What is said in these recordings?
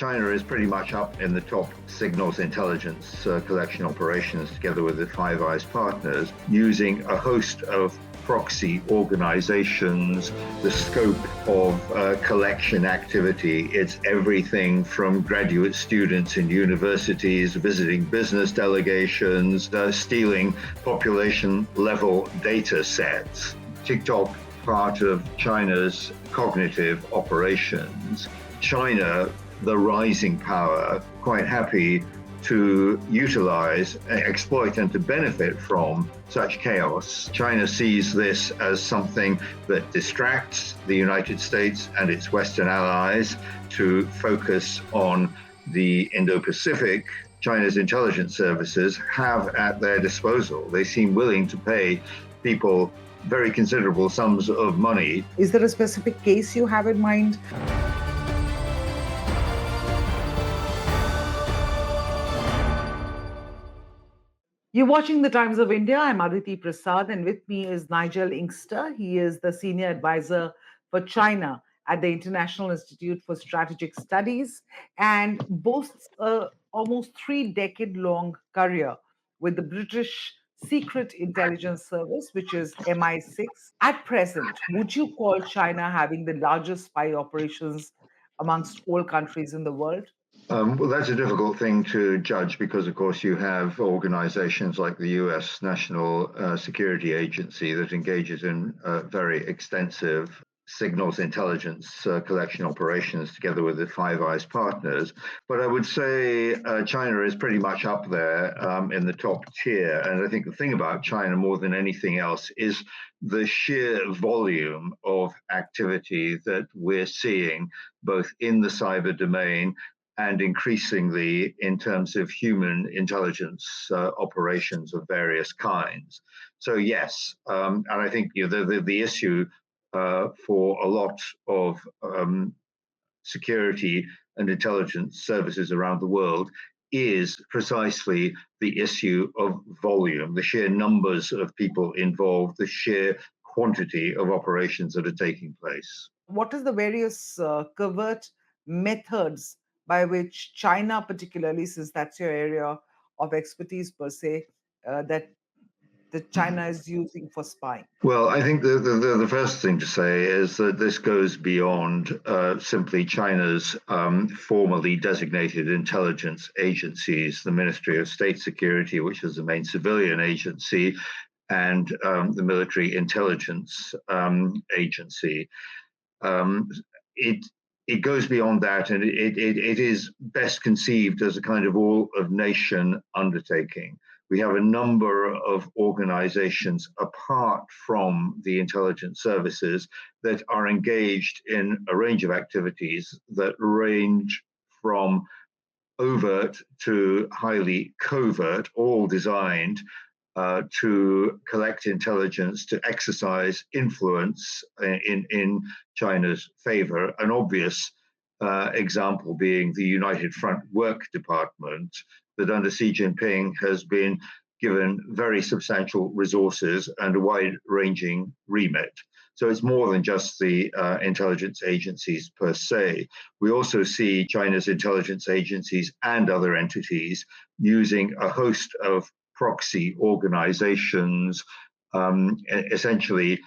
China is pretty much up in the top signals intelligence collection operations together with the Five Eyes partners, using a host of proxy organizations. The scope of collection activity, it's everything from graduate students in universities visiting business delegations, stealing population level data sets. TikTok, part of China's cognitive operations. China, the rising power, quite happy to utilize, exploit, and to benefit from such chaos. China sees this as something that distracts the United States and its Western allies to focus on the Indo-Pacific. China's intelligence services have at their disposal. They seem willing to pay people very considerable sums of money. Is there a specific case you have in mind? You're watching The Times of India. I'm Aditi Prasad, and with me is Nigel Inkster. He is the senior advisor for China at the International Institute for Strategic Studies and boasts a almost 3-decade-long career with the British Secret Intelligence Service, which is MI6. At present, would you call China having the largest spy operations amongst all countries in the world? Well, that's a difficult thing to judge because, of course, you have organizations like the US National Security Agency that engages in very extensive signals intelligence collection operations together with the Five Eyes partners. But I would say China is pretty much up there in the top tier. And I think the thing about China more than anything else is the sheer volume of activity that we're seeing both in the cyber domain and increasingly in terms of human intelligence operations of various kinds. So yes, and I think the issue for a lot of security and intelligence services around the world is precisely the issue of volume, the sheer numbers of people involved, the sheer quantity of operations that are taking place. What is the various covert methods by which China, particularly since that's your area of expertise per se, that China is using for spying? Well, I think the first thing to say is that this goes beyond simply China's formally designated intelligence agencies, the Ministry of State Security, which is the main civilian agency, and the Military Intelligence Agency. It goes beyond that, and it is best conceived as a kind of all-of-nation undertaking. We have a number of organizations apart from the intelligence services that are engaged in a range of activities that range from overt to highly covert, all designed to collect intelligence, to exercise influence in China's favor. An obvious example being the United Front Work Department that under Xi Jinping has been given very substantial resources and a wide-ranging remit. So it's more than just the intelligence agencies per se. We also see China's intelligence agencies and other entities using a host of proxy organizations, essentially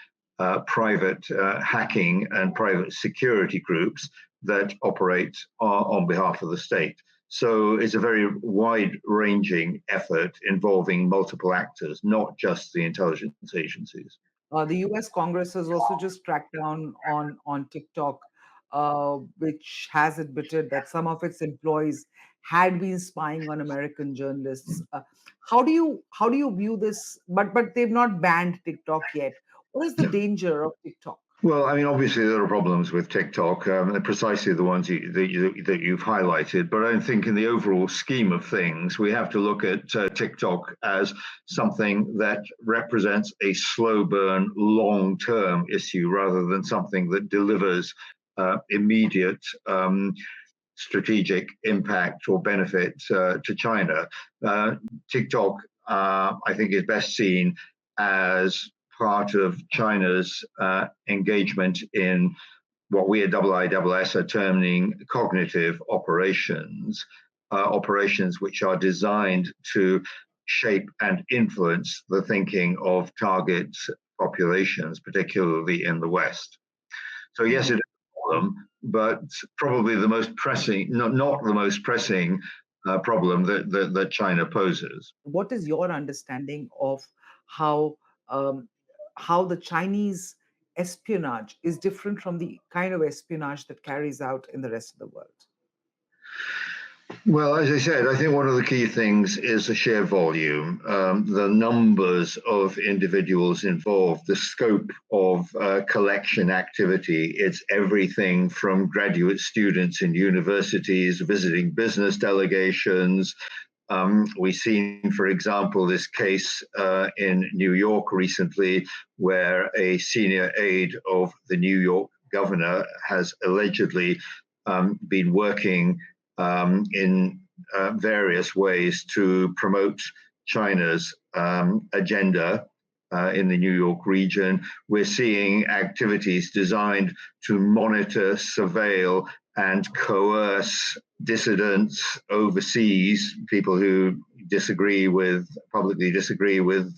private hacking and private security groups that operate on behalf of the state. So it's a very wide-ranging effort involving multiple actors, not just the intelligence agencies. The US Congress has also just cracked down on TikTok, which has admitted that some of its employees had been spying on American journalists. How do you view this? But they've not banned TikTok yet. What is the danger of TikTok? Well, I mean, obviously there are problems with TikTok, precisely the ones that you've highlighted. But I think in the overall scheme of things, we have to look at TikTok as something that represents a slow burn, long-term issue rather than something that delivers immediate strategic impact or benefit to China. TikTok, I think, is best seen as part of China's engagement in what we at IISS are terming cognitive operations, operations which are designed to shape and influence the thinking of target populations, particularly in the West. So yes, it is a problem, but probably the most pressing, not the most pressing problem that China poses. What is your understanding of how um, how the Chinese espionage is different from the kind of espionage that carries out in the rest of the world? Well, as I said, I think one of the key things is the sheer volume, the numbers of individuals involved, the scope of collection activity. It's everything from graduate students in universities, visiting business delegations. We've seen, for example, this case in New York recently, where a senior aide of the New York governor has allegedly been working in various ways to promote China's agenda in the New York region. We're seeing activities designed to monitor, surveil, and coerce dissidents overseas, people who publicly disagree with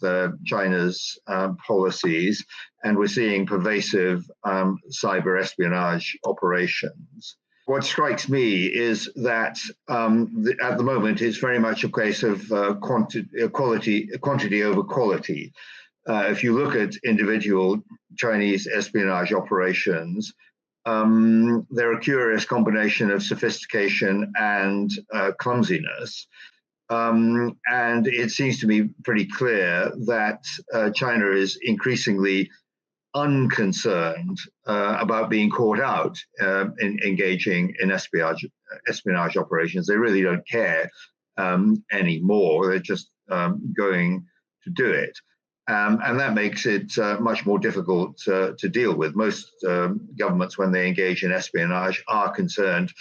China's policies. And we're seeing pervasive cyber espionage operations. What strikes me is that at the moment it's very much a case of quantity over quality. If you look at individual Chinese espionage operations, they're a curious combination of sophistication and clumsiness. And it seems to me pretty clear that China is increasingly unconcerned about being caught out in engaging in espionage operations. They really don't care anymore. They're just going to do it. And that makes it much more difficult to deal with. Most governments, when they engage in espionage, are concerned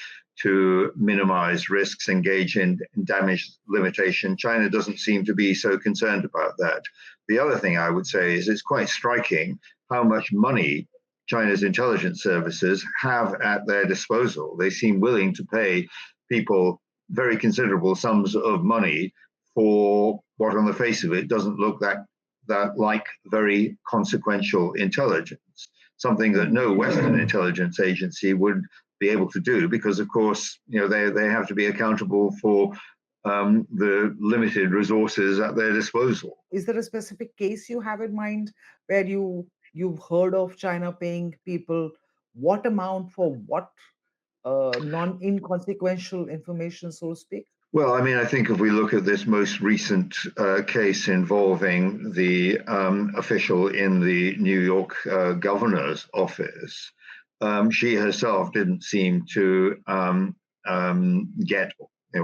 to minimize risks, engage in damage limitation. China doesn't seem to be so concerned about that. The other thing I would say is it's quite striking how much money China's intelligence services have at their disposal. They seem willing to pay people very considerable sums of money for what, on the face of it, doesn't look that like very consequential intelligence, something that no Western intelligence agency would be able to do, because of course, they have to be accountable for the limited resources at their disposal. Is there a specific case you have in mind where you've heard of China paying people what amount for what non-inconsequential information, so to speak? Well, I mean, I think if we look at this most recent case involving the official in the New York governor's office, she herself didn't seem to get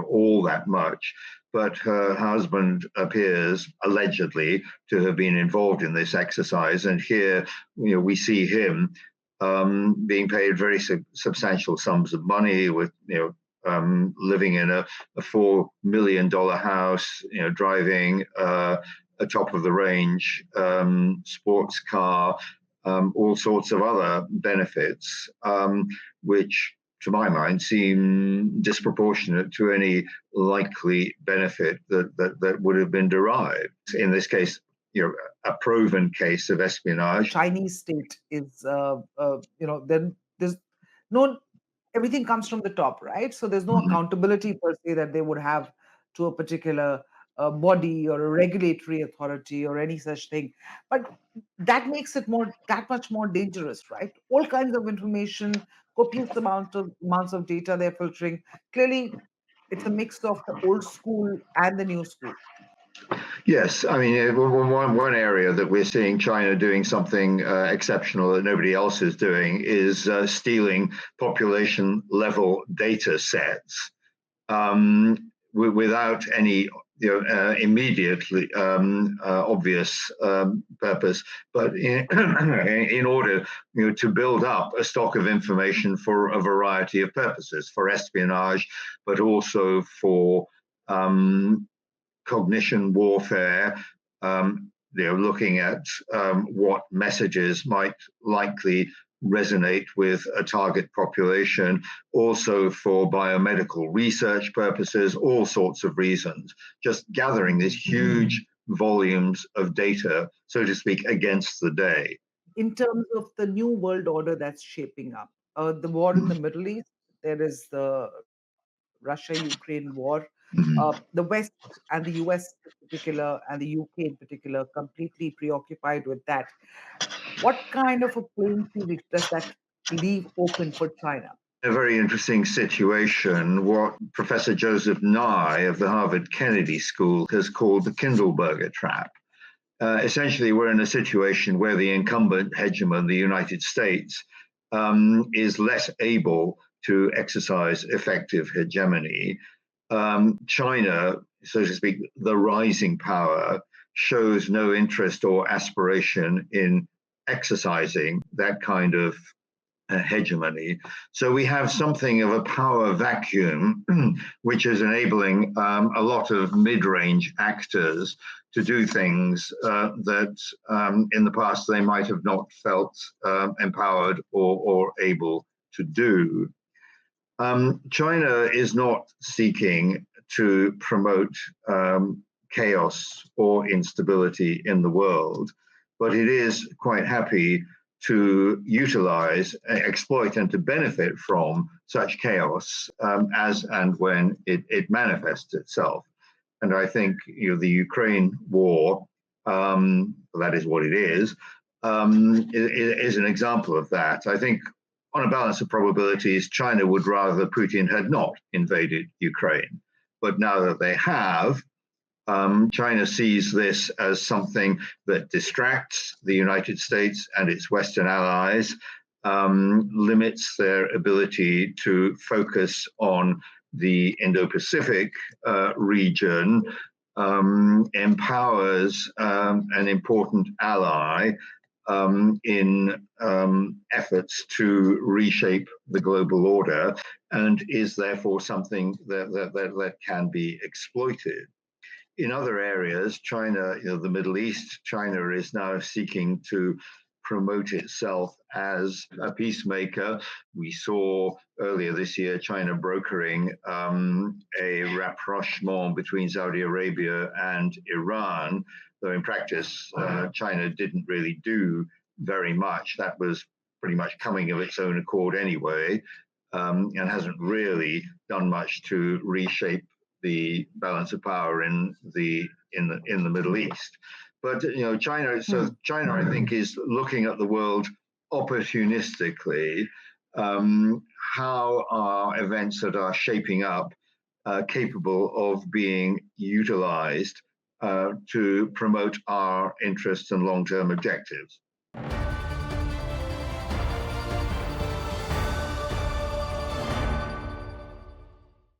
all that much, but her husband appears allegedly to have been involved in this exercise. And here, we see him being paid very substantial sums of money, with living in a $4 million house, driving a top of the range sports car, all sorts of other benefits, which to my mind seem disproportionate to any likely benefit that would have been derived. In this case, a proven case of espionage. Chinese state is, then there's no, everything comes from the top, right? So there's no accountability per se that they would have to a particular body or a regulatory authority or any such thing. But that makes it that much more dangerous, right? All kinds of information, copious amounts of data they're filtering. Clearly, it's a mix of the old school and the new school. Yes, I mean, one area that we're seeing China doing something exceptional that nobody else is doing is stealing population level data sets without any immediately obvious purpose, but in order to build up a stock of information for a variety of purposes, for espionage, but also for cognition warfare, looking at what messages might likely resonate with a target population, also for biomedical research purposes, all sorts of reasons, just gathering these huge volumes of data, so to speak, against the day. In terms of the new world order that's shaping up, the war in the Middle East, there is the Russia-Ukraine war. Mhm. The West and the US in particular, and the UK in particular, completely preoccupied with that. What kind of a playing field does that leave open for China? A very interesting situation, what Professor Joseph Nye of the Harvard Kennedy School has called the Kindleberger trap. Essentially, we're in a situation where the incumbent hegemon, the United States, is less able to exercise effective hegemony. China, so to speak, the rising power, shows no interest or aspiration in exercising that kind of hegemony. So we have something of a power vacuum, which is enabling a lot of mid-range actors to do things that in the past they might have not felt empowered or able to do. China is not seeking to promote chaos or instability in the world, but it is quite happy to utilize, exploit, and to benefit from such chaos as and when it manifests itself. And I think the Ukraine war, that is what it is an example of that. I think on a balance of probabilities, China would rather Putin had not invaded Ukraine. But now that they have, China sees this as something that distracts the United States and its Western allies, limits their ability to focus on the Indo-Pacific region, empowers an important ally in efforts to reshape the global order, and is therefore something that can be exploited. In other areas, China, the Middle East, China is now seeking to promote itself as a peacemaker. We saw earlier this year China brokering a rapprochement between Saudi Arabia and Iran, though in practice, China didn't really do very much. That was pretty much coming of its own accord anyway, and hasn't really done much to reshape the balance of power in the Middle East. But China, I think, is looking at the world opportunistically. How are events that are shaping up capable of being utilized to promote our interests and long-term objectives?